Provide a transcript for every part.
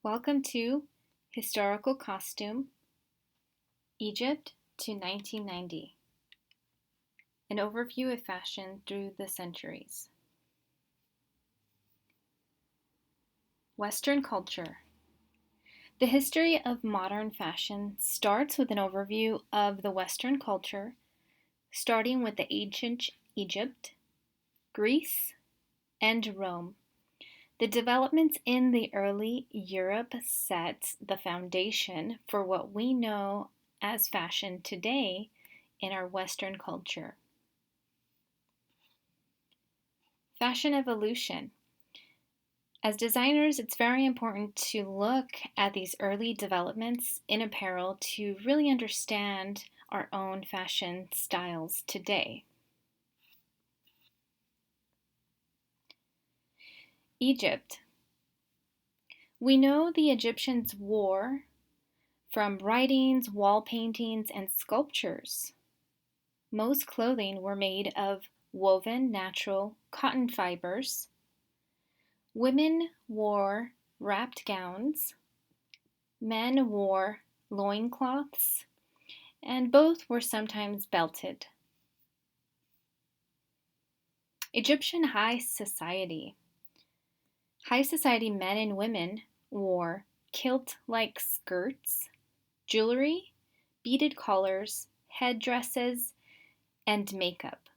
Welcome to Historical Costume, Egypt to 1990. An overview of fashion through the centuries. Western culture. The history of modern fashion starts with an overview of the Western culture, starting with the ancient Egypt, Greece, and Rome. The developments in the early Europe set the foundation for what we know as fashion today in our Western culture. Fashion evolution. As designers, it's very important to look at these early developments in apparel to really understand our own fashion styles today. Egypt. We know the Egyptians wore from writings, wall paintings, and sculptures. Most clothing were made of woven natural cotton fibers. Women wore wrapped gowns. Men wore loincloths, and both were sometimes belted. Egyptian high society. High society men and women wore kilt-like skirts, jewelry, beaded collars, headdresses, and makeup.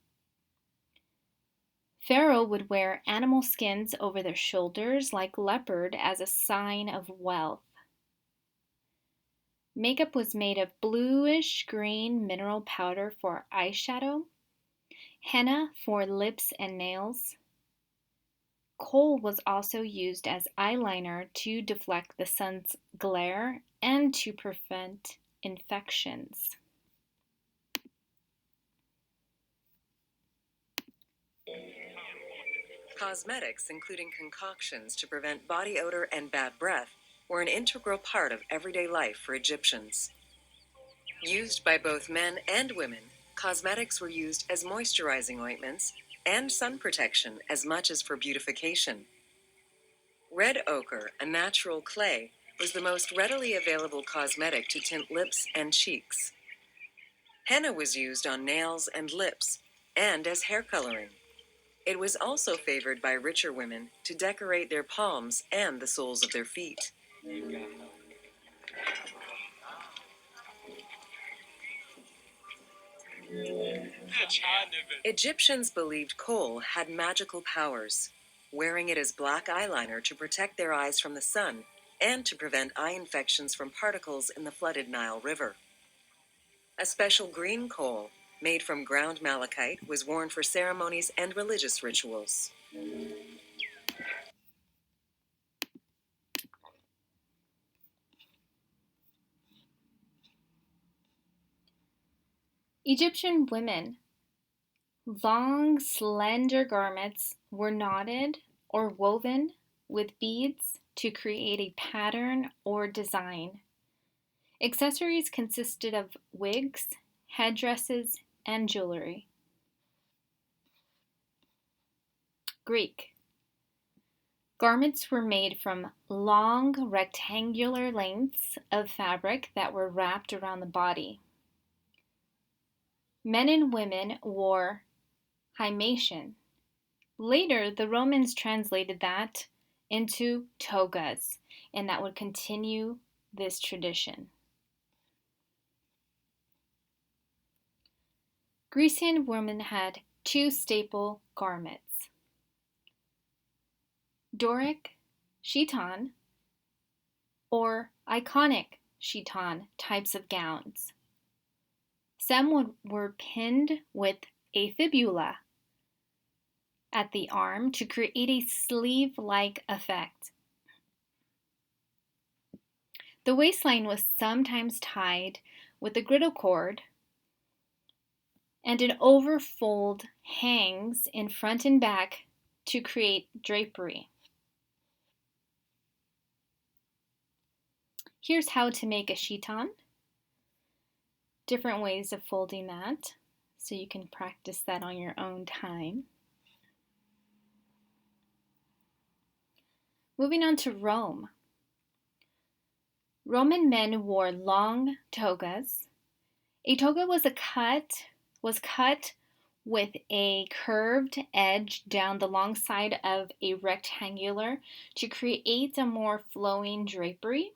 Pharaoh would wear animal skins over their shoulders like leopard as a sign of wealth. Makeup was made of bluish green mineral powder for eyeshadow, henna for lips and nails. Kohl was also used as eyeliner to deflect the sun's glare and to prevent infections. Cosmetics, including concoctions to prevent body odor and bad breath, were an integral part of everyday life for Egyptians. Used by both men and women, cosmetics were used as moisturizing ointments and sun protection as much as for beautification. Red ochre, a natural clay, was the most readily available cosmetic to tint lips and cheeks. Henna was used on nails and lips, and as hair coloring. It was also favored by richer women to decorate their palms and the soles of their feet. Egyptians believed kohl had magical powers, wearing it as black eyeliner to protect their eyes from the sun and to prevent eye infections from particles in the flooded Nile River. A special green kohl, made from ground malachite, was worn for ceremonies and religious rituals. Egyptian women. Long, slender garments were knotted or woven with beads to create a pattern or design. Accessories consisted of wigs, headdresses, and jewelry. Greek. Garments were made from long, rectangular lengths of fabric that were wrapped around the body. Men and women wore himation. Later, the Romans translated that into togas, and that would continue this tradition. Grecian women had two staple garments: Doric chiton or iconic chiton types of gowns. Some were pinned with a fibula at the arm to create a sleeve-like effect. The waistline was sometimes tied with a girdle cord, and an overfold hangs in front and back to create drapery. Here's how to make a chiton. Different ways of folding that, so you can practice that on your own time. Moving on to Rome. Roman men wore long togas. A toga was cut with a curved edge down the long side of a rectangular to create a more flowing drapery.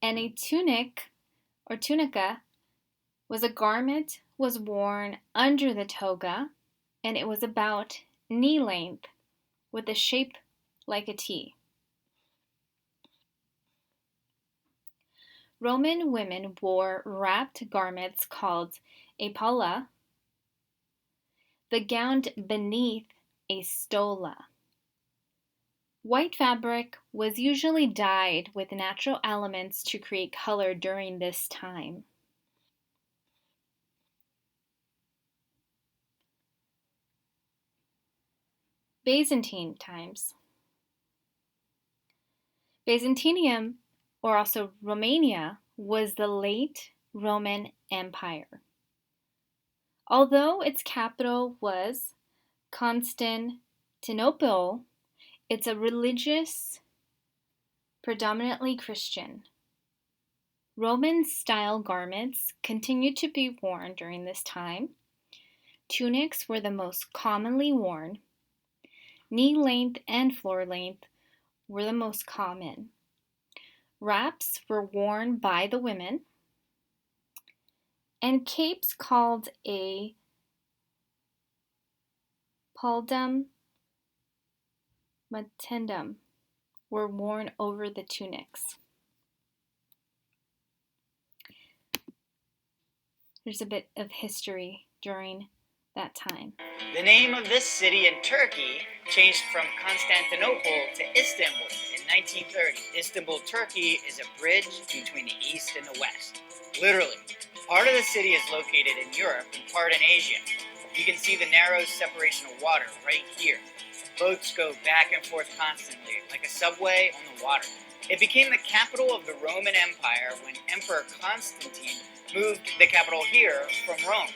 And a tunic or tunica was a garment was worn under the toga, and it was about knee length with a shape like a T. Roman women wore wrapped garments called a palla, the gown beneath a stola. White fabric was usually dyed with natural elements to create color during this time. Byzantine times. Byzantium, or also Romania, was the late Roman Empire. Although its capital was Constantinople, it's a religious, predominantly Christian. Roman-style garments continued to be worn during this time. Tunics were the most commonly worn. Knee length and floor length were the most common. Wraps were worn by the women, and capes called a paldum matendum were worn over the tunics. There's a bit of history during that time. The name of this city in Turkey changed from Constantinople to Istanbul in 1930. Istanbul, Turkey is a bridge between the East and the West. Literally, part of the city is located in Europe and part in Asia. You can see the narrow separation of water right here. Boats go back and forth constantly, like a subway on the water. It became the capital of the Roman Empire when Emperor Constantine moved the capital here from Rome.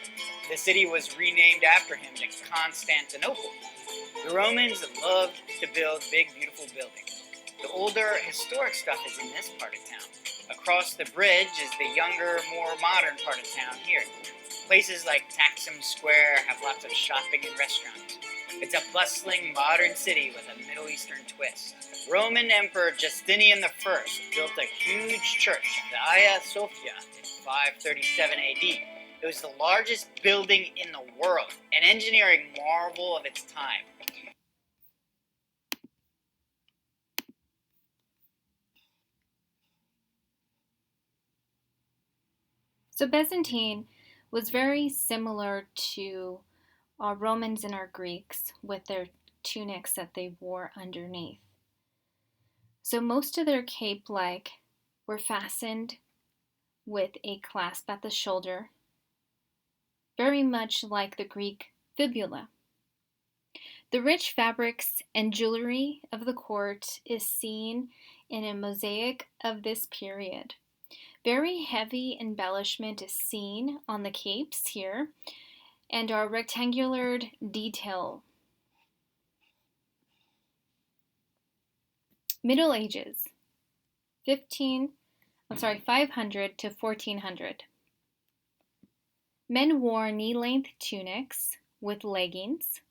The city was renamed after him to Constantinople. The Romans loved to build big, beautiful buildings. The older, historic stuff is in this part of town. Across the bridge is the younger, more modern part of town here. Places like Taksim Square have lots of shopping and restaurants. It's a bustling, modern city with a Middle Eastern twist. Roman Emperor Justinian I built a huge church, the Hagia Sophia, in 537 AD. It was the largest building in the world, an engineering marvel of its time. So Byzantine was very similar to our Romans and our Greeks with their tunics that they wore underneath. So most of their cape-like were fastened with a clasp at the shoulder, very much like the Greek fibula. The rich fabrics and jewelry of the court is seen in a mosaic of this period. Very heavy embellishment is seen on the capes here and our rectangular detail. Middle Ages, 500 to 1400. Men wore knee-length tunics with leggings.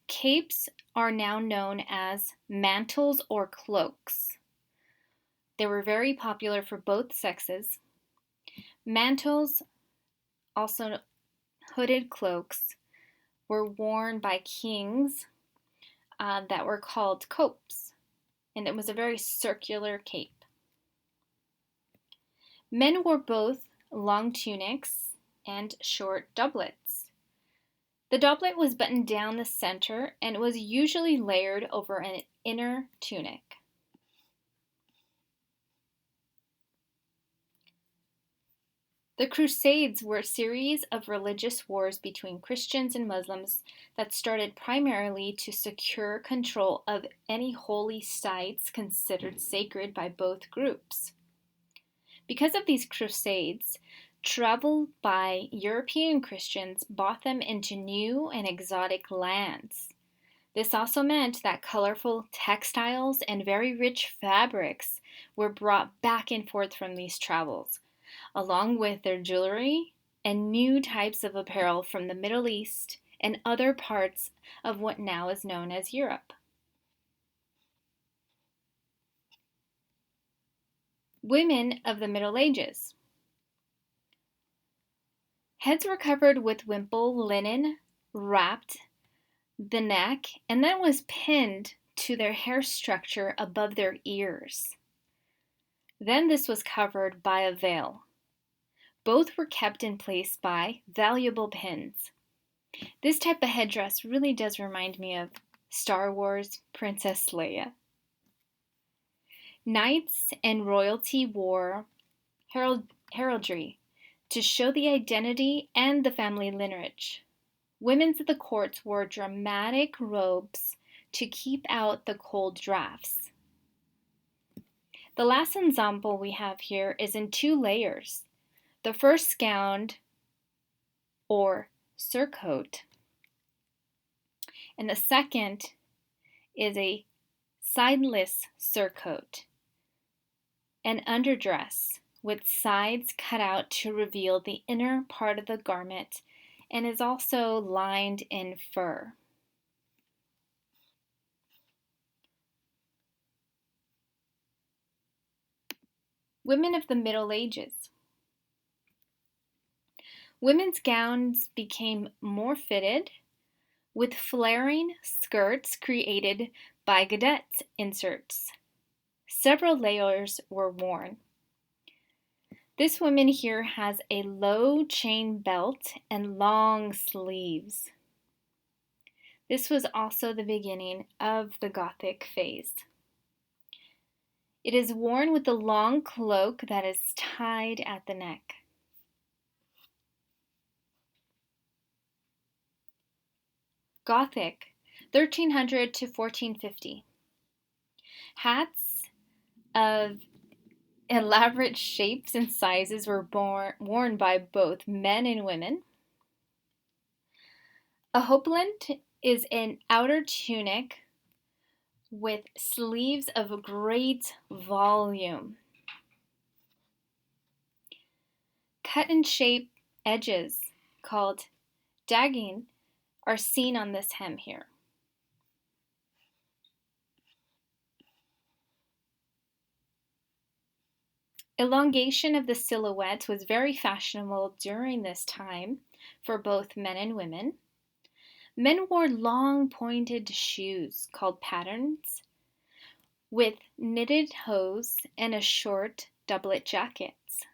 Capes are now known as mantles or cloaks. They were very popular for both sexes. Mantles, also hooded cloaks, were worn by kings that were called copes, and it was a very circular cape. Men wore both long tunics and short doublets. The doublet was buttoned down the center and was usually layered over an inner tunic. The Crusades were a series of religious wars between Christians and Muslims that started primarily to secure control of any holy sites considered sacred by both groups. Because of these crusades, travel by European Christians brought them into new and exotic lands. This also meant that colorful textiles and very rich fabrics were brought back and forth from these travels, along with their jewelry and new types of apparel from the Middle East and other parts of what now is known as Europe. Women of the Middle Ages. Heads were covered with wimple linen, wrapped the neck, and then was pinned to their hair structure above their ears. Then this was covered by a veil. Both were kept in place by valuable pins. This type of headdress really does remind me of Star Wars Princess Leia. Knights and royalty wore heraldry to show the identity and the family lineage. Women of the courts wore dramatic robes to keep out the cold drafts. The last ensemble we have here is in 2 layers. The first gown, or surcoat, and the second is a sideless surcoat, an underdress with sides cut out to reveal the inner part of the garment and is also lined in fur. Women of the Middle Ages. Women's gowns became more fitted, with flaring skirts created by gadette inserts. Several layers were worn. This woman here has a low chain belt and long sleeves. This was also the beginning of the Gothic phase. It is worn with a long cloak that is tied at the neck. Gothic, 1300 to 1450. Hats of elaborate shapes and sizes were worn by both men and women. A hoppeland is an outer tunic with sleeves of great volume. Cut and shape edges, called dagging, are seen on this hem here. Elongation of the silhouette was very fashionable during this time for both men and women. Men wore long pointed shoes called pattens with knitted hose and a short doublet jackets.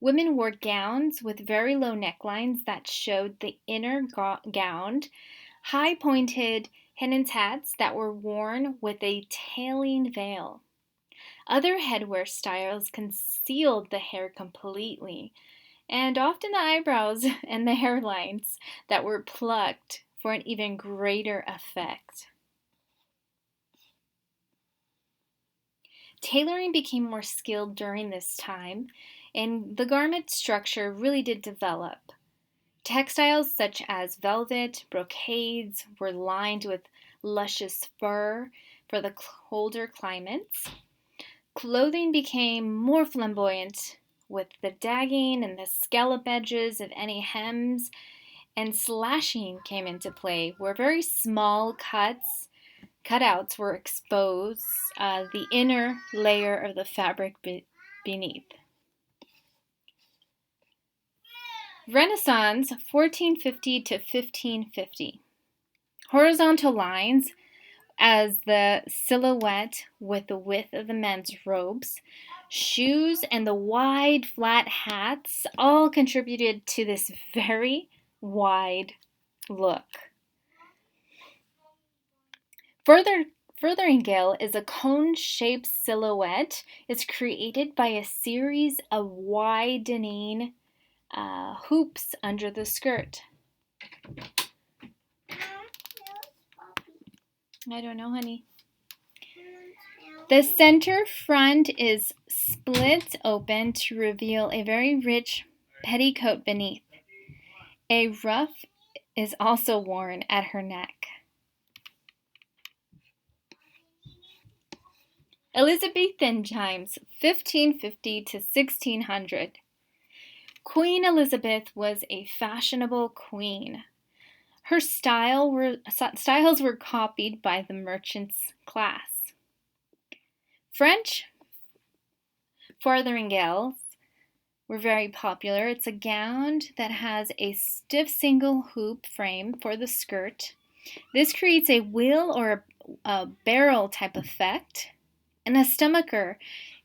Women wore gowns with very low necklines that showed the inner gown, high pointed henna's hats that were worn with a tailing veil. Other headwear styles concealed the hair completely, and often the eyebrows and the hairlines that were plucked for an even greater effect. Tailoring became more skilled during this time, and the garment structure really did develop. Textiles such as velvet, brocades were lined with luscious fur for the colder climates. Clothing became more flamboyant with the dagging and the scallop edges of any hems, and slashing came into play, where very small cutouts were exposed the inner layer of the fabric beneath. Renaissance, 1450 to 1550. Horizontal lines as the silhouette with the width of the men's robes, shoes, and the wide flat hats all contributed to this very wide look. Furthering Gale is a cone-shaped silhouette. It's created by a series of widening hoops under the skirt. I don't know, honey. The center front is split open to reveal a very rich petticoat beneath. A ruff is also worn at her neck. Elizabethan times, 1550 to 1600. Queen Elizabeth was a fashionable queen. Her styles were copied by the merchants' class. French farthingales were very popular. It's a gown that has a stiff single hoop frame for the skirt. This creates a wheel or a barrel type effect. And a stomacher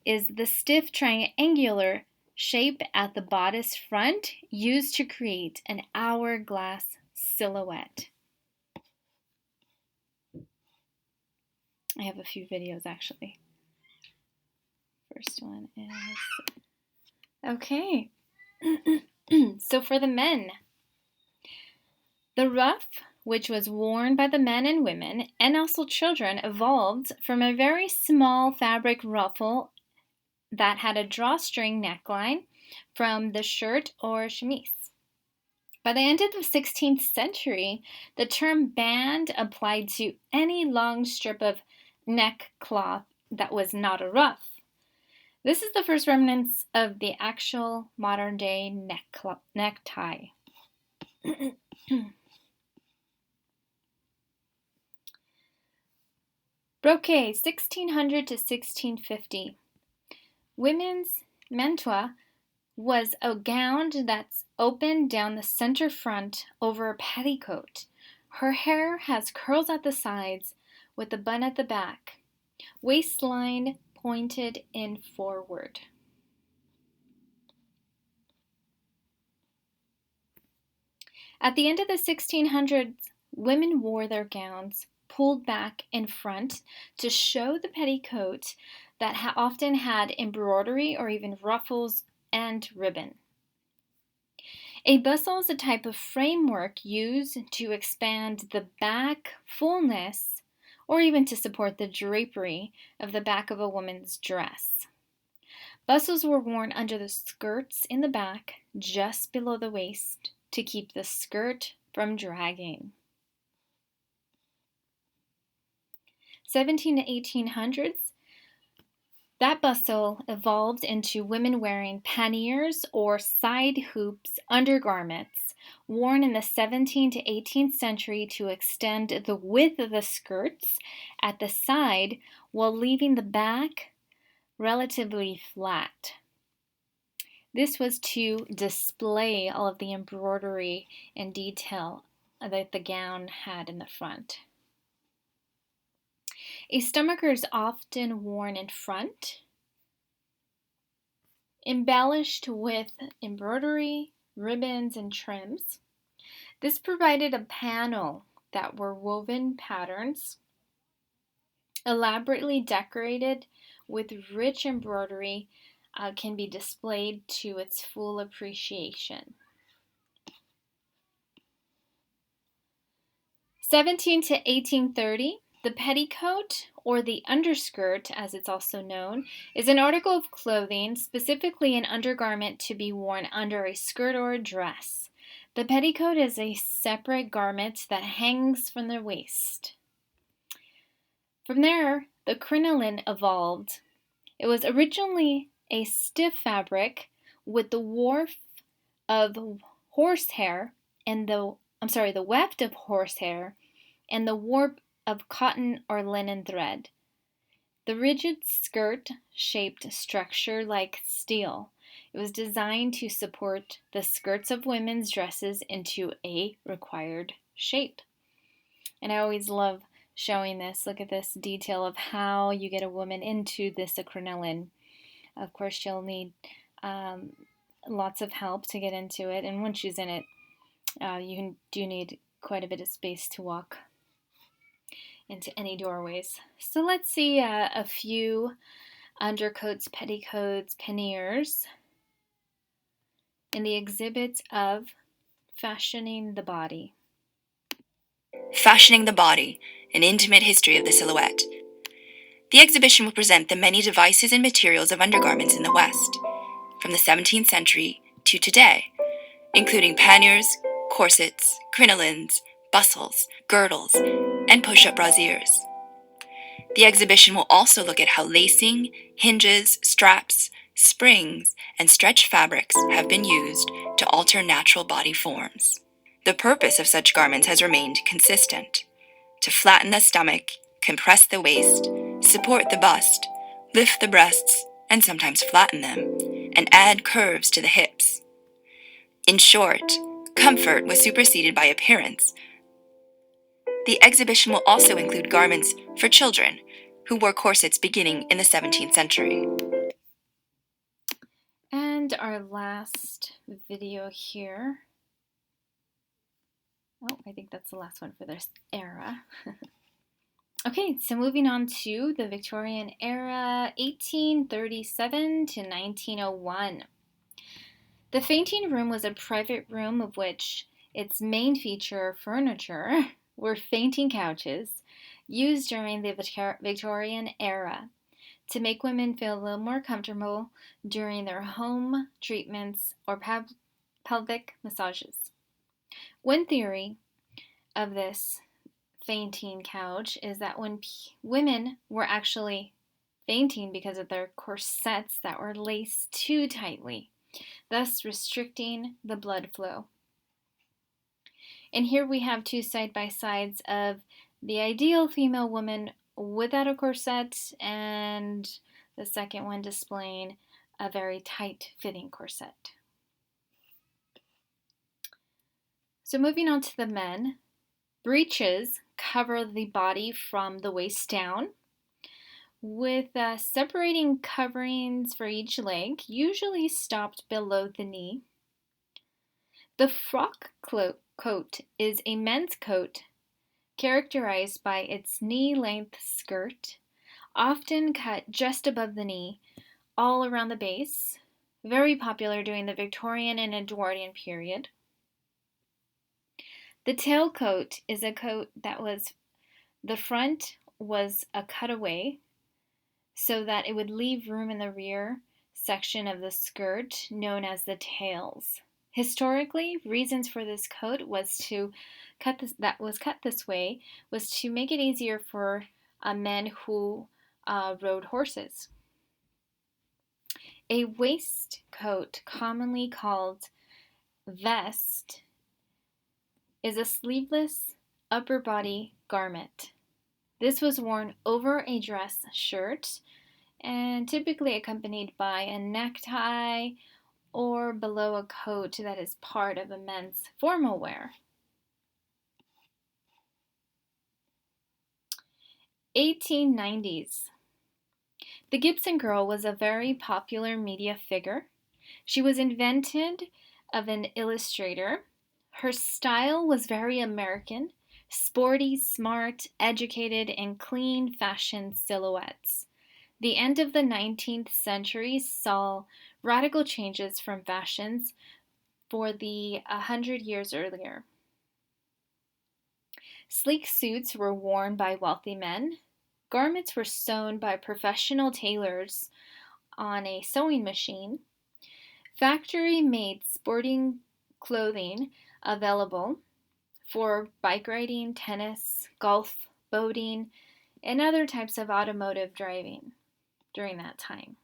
is the stiff triangular shape at the bodice front used to create an hourglass silhouette. I have a few videos actually. First one is, okay. So for the men, the ruff, which was worn by the men and women and also children, evolved from a very small fabric ruffle that had a drawstring neckline from the shirt or chemise. By the end of the 16th century, the term band applied to any long strip of neckcloth that was not a ruff. This is the first remnants of the actual modern-day necktie. Brocade, 1600 to 1650. Women's mantua was a gown that's open down the center front over a petticoat. Her hair has curls at the sides with a bun at the back. Waistline pointed in forward. At the end of the 1600s, women wore their gowns pulled back in front to show the petticoat that often had embroidery or even ruffles and ribbon. A bustle is a type of framework used to expand the back fullness or even to support the drapery of the back of a woman's dress. Bustles were worn under the skirts in the back, just below the waist, to keep the skirt from dragging. 17 to 1800s, that bustle evolved into women wearing panniers or side hoops undergarments worn in the 17th to 18th century to extend the width of the skirts at the side while leaving the back relatively flat. This was to display all of the embroidery and detail that the gown had in the front. A stomacher is often worn in front, embellished with embroidery, ribbons, and trims. This provided a panel that were woven patterns, elaborately decorated with rich embroidery, can be displayed to its full appreciation. 17 to 1830, the petticoat, or the underskirt as it's also known, is an article of clothing, specifically an undergarment to be worn under a skirt or a dress. The petticoat is a separate garment that hangs from the waist. From there, the crinoline evolved. It was originally a stiff fabric with the weft of horsehair and the weft of horsehair and the warp of cotton or linen thread. The rigid skirt-shaped structure like steel. It was designed to support the skirts of women's dresses into a required shape. And I always love showing this. Look at this detail of how you get a woman into this crinoline. Of course, she'll need lots of help to get into it. And once she's in it, you do need quite a bit of space to walk into any doorways. So let's see a few undercoats, petticoats, panniers in the exhibit of Fashioning the Body. Fashioning the Body, an intimate history of the silhouette. The exhibition will present the many devices and materials of undergarments in the West, from the 17th century to today, including panniers, corsets, crinolines, bustles, girdles, and push-up brassieres. The exhibition will also look at how lacing, hinges, straps, springs, and stretch fabrics have been used to alter natural body forms. The purpose of such garments has remained consistent: to flatten the stomach, compress the waist, support the bust, lift the breasts, and sometimes flatten them, and add curves to the hips. In short, comfort was superseded by appearance. The exhibition will also include garments for children, who wore corsets beginning in the 17th century. And our last video here. Oh, I think that's the last one for this era. Okay, so moving on to the Victorian era, 1837 to 1901. The fainting room was a private room of which its main feature furniture were fainting couches used during the Victorian era to make women feel a little more comfortable during their home treatments or pelvic massages. One theory of this fainting couch is that when women were actually fainting because of their corsets that were laced too tightly, thus restricting the blood flow. And here we have two side-by-sides of the ideal female woman without a corset and the second one displaying a very tight-fitting corset. So moving on to the men, breeches cover the body from the waist down, with separating coverings for each leg, usually stopped below the knee. The frock coat is a men's coat characterized by its knee-length skirt, often cut just above the knee, all around the base, very popular during the Victorian and Edwardian period. The tailcoat is a coat the front was a cutaway so that it would leave room in the rear section of the skirt known as the tails. Historically, reasons for this coat was to cut this way was to make it easier for men who rode horses. A waistcoat, commonly called vest, is a sleeveless upper body garment. This was worn over a dress shirt and typically accompanied by a necktie or below a coat that is part of a men's formal wear. 1890s. The Gibson Girl was a very popular media figure. She was invented of an illustrator. Her style was very American, sporty, smart, educated, and clean fashion silhouettes. The end of the 19th century saw radical changes from fashions for the 100 years earlier. Sleek suits were worn by wealthy men. Garments were sewn by professional tailors on a sewing machine. Factory-made sporting clothing available for bike riding, tennis, golf, boating, and other types of automotive driving during that time.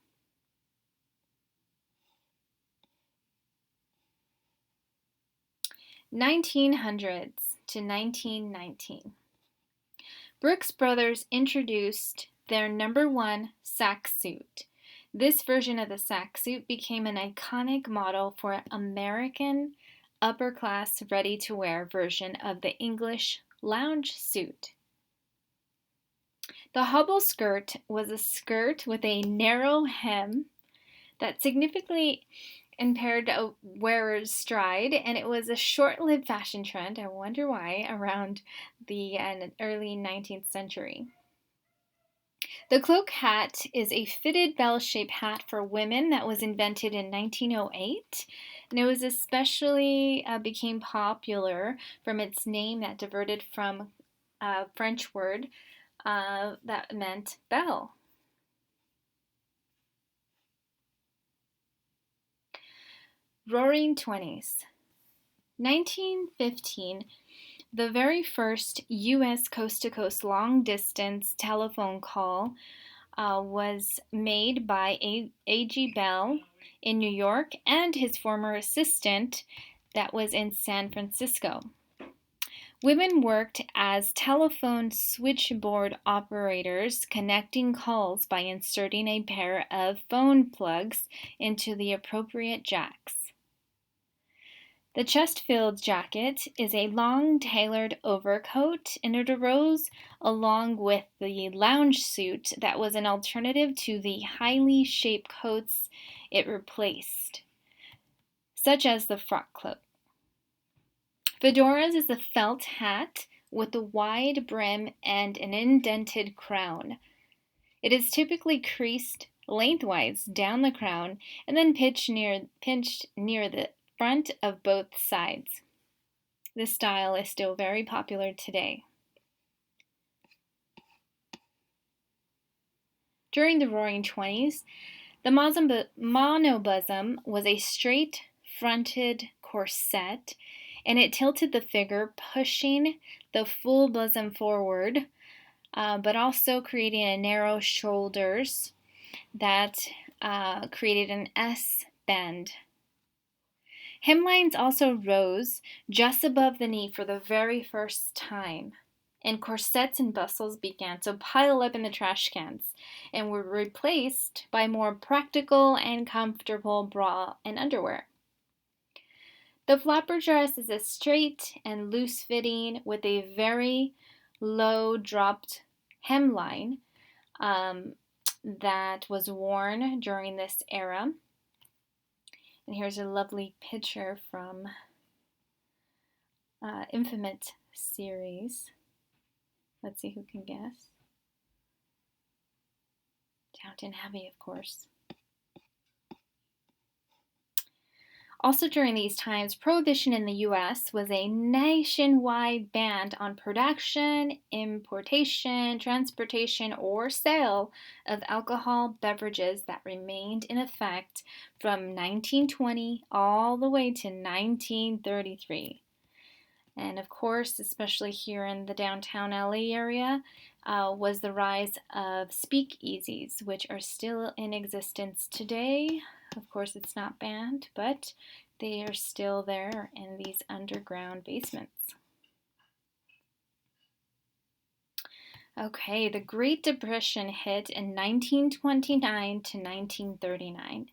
(1900s to 1919). Brooks Brothers introduced their #1 sack suit. This version of the sack suit became an iconic model for American upper-class ready-to-wear version of the English lounge suit. The hobble skirt was a skirt with a narrow hem that significantly impaired a wearer's stride, and it was a short-lived fashion trend, I wonder why, around the early 19th century. The cloak hat is a fitted bell-shaped hat for women that was invented in 1908, and it was especially became popular from its name that diverted from a French word that meant bell. Roaring 20s. 1915 The very first U.S. coast-to-coast long-distance telephone call was made by A.G. Bell in New York and his former assistant that was in San Francisco. Women worked as telephone switchboard operators, connecting calls by inserting a pair of phone plugs into the appropriate jacks. The chest-filled jacket is a long tailored overcoat, and it arose along with the lounge suit that was an alternative to the highly shaped coats it replaced, such as the frock coat. Fedoras is a felt hat with a wide brim and an indented crown. It is typically creased lengthwise down the crown and then pinched near the front of both sides. This style is still very popular today. During the Roaring Twenties, the monobosom was a straight-fronted corset, and it tilted the figure, pushing the full bosom forward, but also creating a narrow shoulders that created an S bend. Hemlines also rose just above the knee for the very first time, and corsets and bustles began to pile up in the trash cans and were replaced by more practical and comfortable bra and underwear. The flapper dress is a straight and loose fitting with a very low dropped hemline that was worn during this era. And here's a lovely picture from Infinite series. Let's see who can guess. Downton Abbey, of course. Also during these times, Prohibition in the U.S. was a nationwide ban on production, importation, transportation, or sale of alcohol beverages that remained in effect from 1920 all the way to 1933. And of course, especially here in the downtown LA area, was the rise of speakeasies, which are still in existence today. Of course, it's not banned, but they are still there in these underground basements. Okay, the Great Depression hit in 1929 to 1939.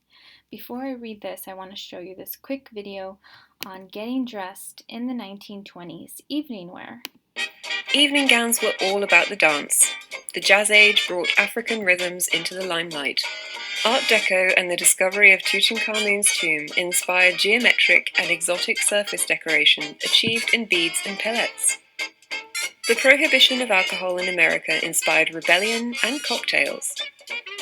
Before I read this, I want to show you this quick video on getting dressed in the 1920s evening wear. Evening gowns were all about the dance. The Jazz Age brought African rhythms into the limelight. Art Deco and the discovery of Tutankhamun's tomb inspired geometric and exotic surface decoration achieved in beads and pellets. The prohibition of alcohol in America inspired rebellion and cocktails.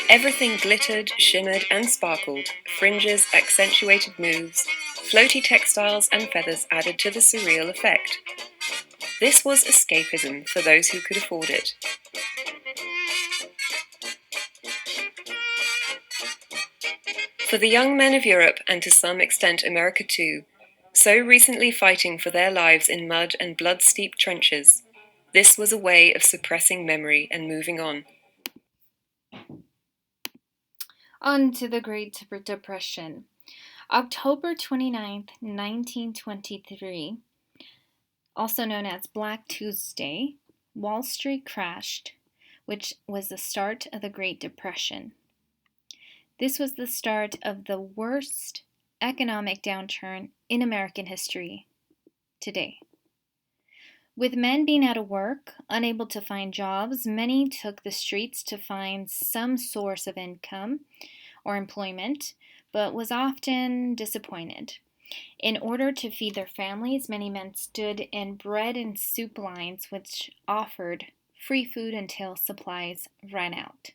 Everything glittered, shimmered, and sparkled. Fringes accentuated moves. Floaty textiles and feathers added to the surreal effect. This was escapism for those who could afford it. For the young men of Europe, and to some extent America too, so recently fighting for their lives in mud and blood-steeped trenches, this was a way of suppressing memory and moving on. On to the Great Depression. October 29th, 1923, also known as Black Tuesday, Wall Street crashed, which was the start of the Great Depression. This was the start of the worst economic downturn in American history today. With men being out of work, unable to find jobs, many took the streets to find some source of income or employment, but was often disappointed. In order to feed their families, many men stood in bread and soup lines, which offered free food until supplies ran out.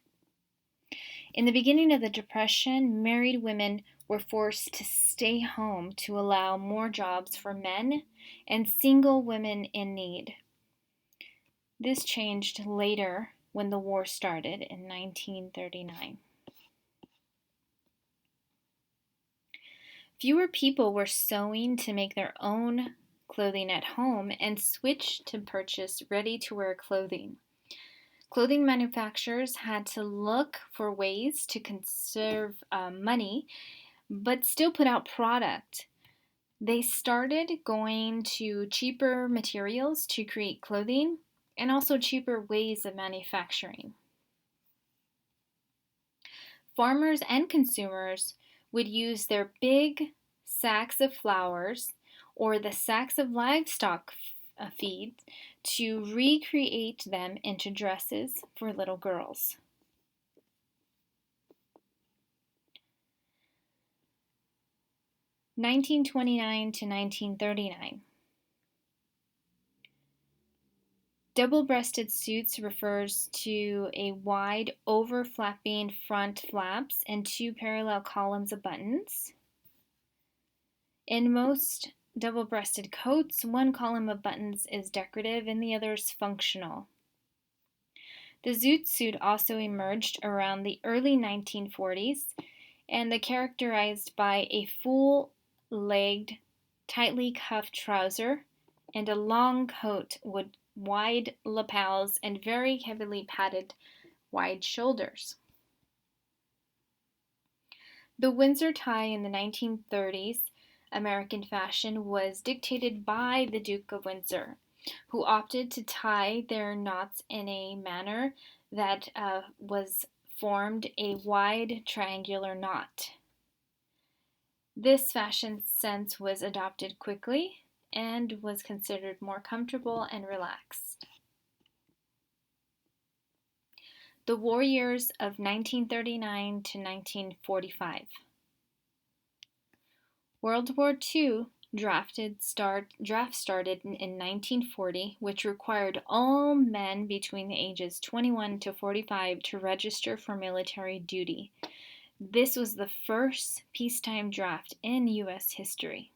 In the beginning of the Depression, married women were forced to stay home to allow more jobs for men and single women in need. This changed later when the war started in 1939. Fewer people were sewing to make their own clothing at home and switched to purchase ready-to-wear clothing. Clothing manufacturers had to look for ways to conserve money but still put out product. They started going to cheaper materials to create clothing and also cheaper ways of manufacturing. Farmers and consumers would use their big sacks of flours or the sacks of livestock feed to recreate them into dresses for little girls. (1929 to 1939). Double-breasted suits refers to a wide, overflapping front flaps and two parallel columns of buttons. In most double-breasted coats, one column of buttons is decorative and the other is functional. The zoot suit also emerged around the early 1940s, and they're characterized by a full-legged, tightly cuffed trouser and a long coat with wide lapels and very heavily padded wide shoulders. The Windsor tie in the 1930s American fashion was dictated by the Duke of Windsor, who opted to tie their knots in a manner that was formed a wide triangular knot. This fashion sense was adopted quickly and was considered more comfortable and relaxed. The war years of 1939 to 1945. World War II draft started in 1940, which required all men between the ages 21 to 45 to register for military duty. This was the first peacetime draft in U.S. history.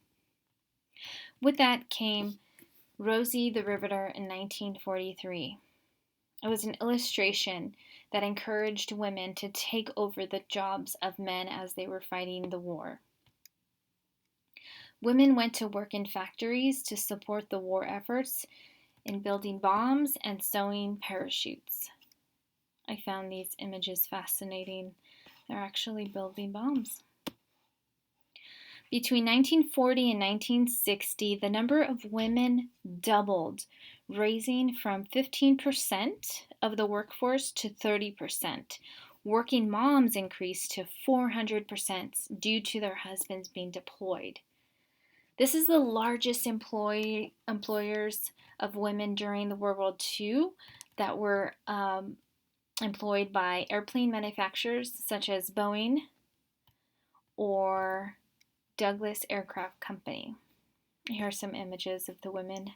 With that came Rosie the Riveter in 1943. It was an illustration that encouraged women to take over the jobs of men as they were fighting the war. Women went to work in factories to support the war efforts in building bombs and sewing parachutes. I found these images fascinating. They're actually building bombs. Between 1940 and 1960, the number of women doubled, raising from 15% of the workforce to 30%. Working moms increased to 400% due to their husbands being deployed. This is the largest employers of women during the World War II that were employed by airplane manufacturers such as Boeing or Douglas Aircraft Company. Here are some images of the women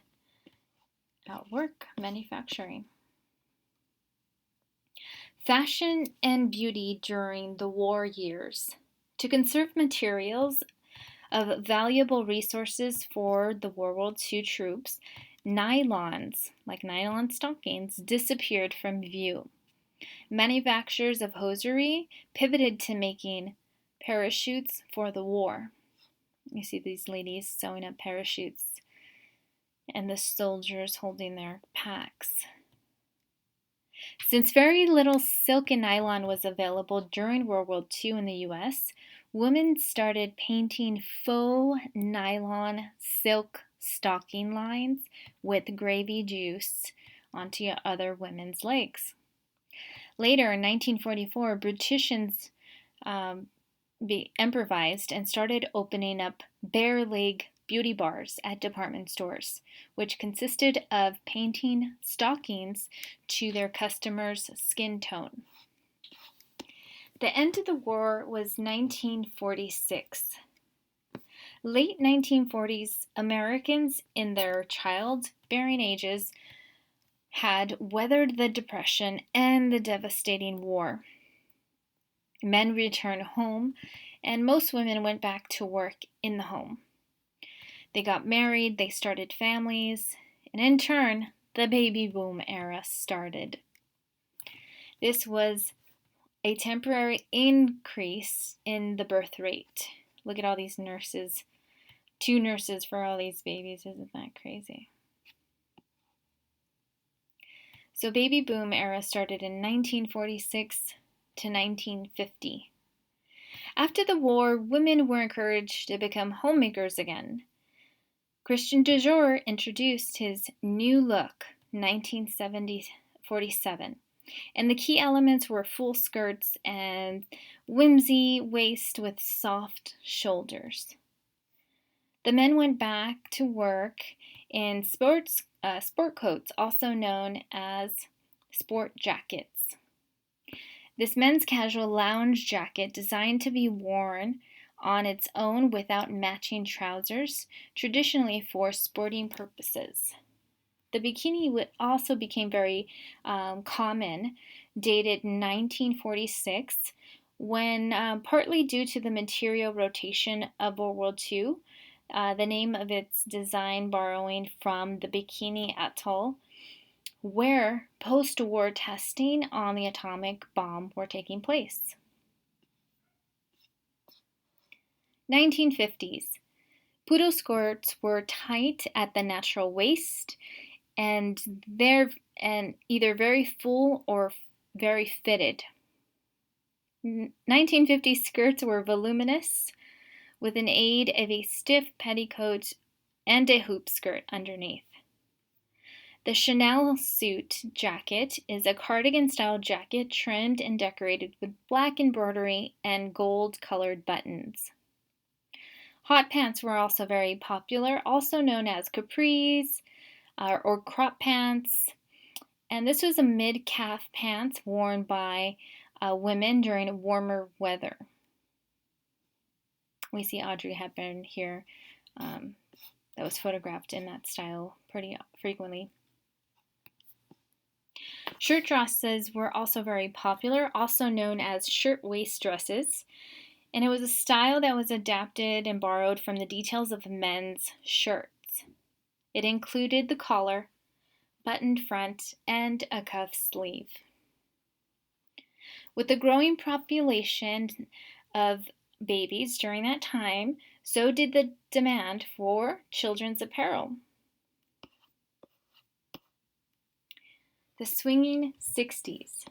at work manufacturing. Fashion and beauty during the war years. To conserve materials of valuable resources for the World War II troops, nylons, like nylon stockings, disappeared from view. Manufacturers of hosiery pivoted to making parachutes for the war. You see these ladies sewing up parachutes and the soldiers holding their packs. Since very little silk and nylon was available during World War II in the U.S., women started painting faux nylon silk stocking lines with gravy juice onto other women's legs. Later, in 1944, beauticians improvised and started opening up bare leg beauty bars at department stores, which consisted of painting stockings to their customers' skin tone. The end of the war was 1946. Late 1940s, Americans in their childbearing ages had weathered the Depression and the devastating war. Men returned home, and most women went back to work in the home. They got married, they started families, and in turn, the baby boom era started. This was a temporary increase in the birth rate. Look at all these nurses 2 nurses for all these babies. Isn't that crazy? So baby boom era started in 1946 to 1950. After the war, women were encouraged to become homemakers again. Christian Dior introduced his new look, 1947, and the key elements were full skirts and whimsy waist with soft shoulders. The men went back to work in sport coats, also known as sport jackets. This men's casual lounge jacket, designed to be worn on its own without matching trousers, traditionally for sporting purposes. The bikini also became very common, dated 1946, when partly due to the material rotation of World War II, the name of its design borrowing from the Bikini Atoll, where post-war testing on the atomic bomb were taking place. 1950s. Poodle skirts were tight at the natural waist and either very full or very fitted. 1950 skirts were voluminous, with an aid of a stiff petticoat and a hoop skirt underneath. The Chanel suit jacket is a cardigan-style jacket trimmed and decorated with black embroidery and gold-colored buttons. Hot pants were also very popular, also known as capris or crop pants. And this was a mid-calf pants worn by women during warmer weather. We see Audrey Hepburn here that was photographed in that style pretty frequently. Shirt dresses were also very popular, also known as shirt-waist dresses, and it was a style that was adapted and borrowed from the details of men's shirts. It included the collar, buttoned front, and a cuff sleeve. With the growing population of babies during that time, so did the demand for children's apparel. The swinging 60s.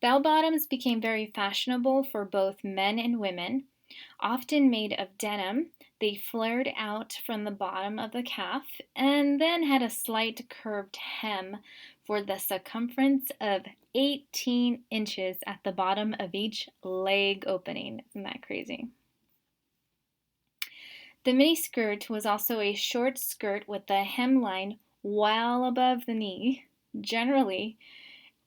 Bell-bottoms became very fashionable for both men and women. Often made of denim, they flared out from the bottom of the calf and then had a slight curved hem for the circumference of 18 inches at the bottom of each leg opening. Isn't that crazy? The miniskirt was also a short skirt with the hemline well above the knee, generally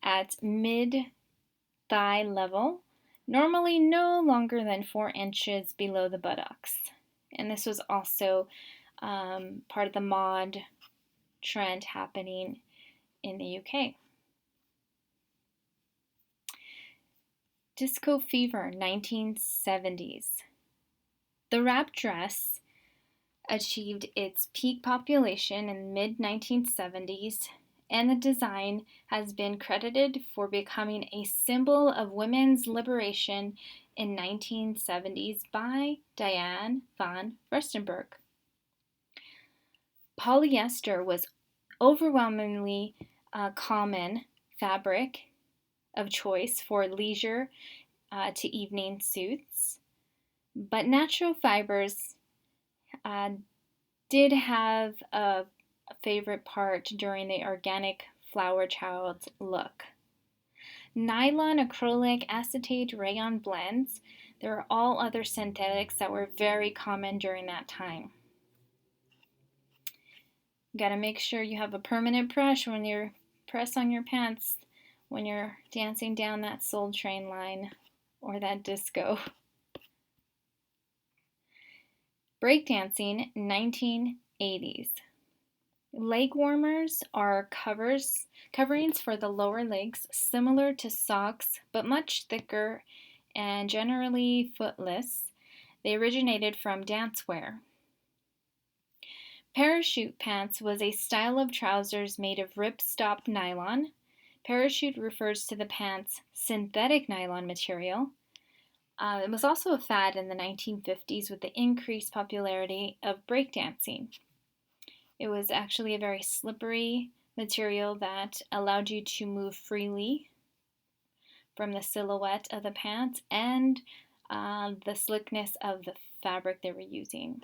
at mid-thigh level, normally no longer than 4 inches below the buttocks. And this was also part of the mod trend happening in the UK. Disco fever, 1970s. The wrap dress achieved its peak population in the mid-1970s, and the design has been credited for becoming a symbol of women's liberation in 1970s by Diane von Furstenberg. Polyester was overwhelmingly common fabric of choice for leisure to evening suits, but natural fibers did have a favorite part during the organic flower child look. Nylon, acrylic, acetate, rayon blends, there are all other synthetics that were very common during that time. You gotta make sure you have a permanent press on your pants when you're dancing down that Soul Train line or that disco. Breakdancing, 1980s. Leg warmers are coverings for the lower legs, similar to socks, but much thicker and generally footless. They originated from dancewear. Parachute pants was a style of trousers made of ripstop nylon. Parachute refers to the pants' synthetic nylon material. It was also a fad in the 1950s with the increased popularity of breakdancing. It was actually a very slippery material that allowed you to move freely from the silhouette of the pants and the slickness of the fabric they were using.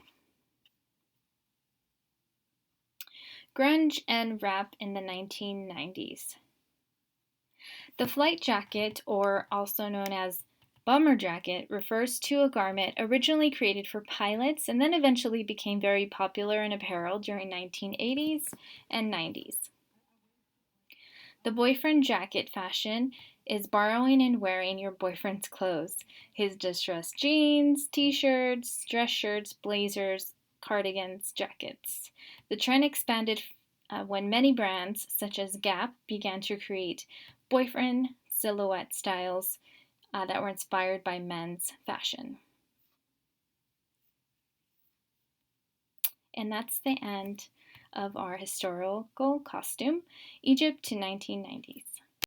Grunge and rap in the 1990s. The flight jacket, or also known as bomber jacket, refers to a garment originally created for pilots and then eventually became very popular in apparel during 1980s and 90s. The boyfriend jacket fashion is borrowing and wearing your boyfriend's clothes, his distressed jeans, t-shirts, dress shirts, blazers, cardigans, jackets. The trend expanded when many brands, such as Gap, began to create boyfriend silhouette styles that were inspired by men's fashion. And that's the end of our historical costume, Egypt to 1990s.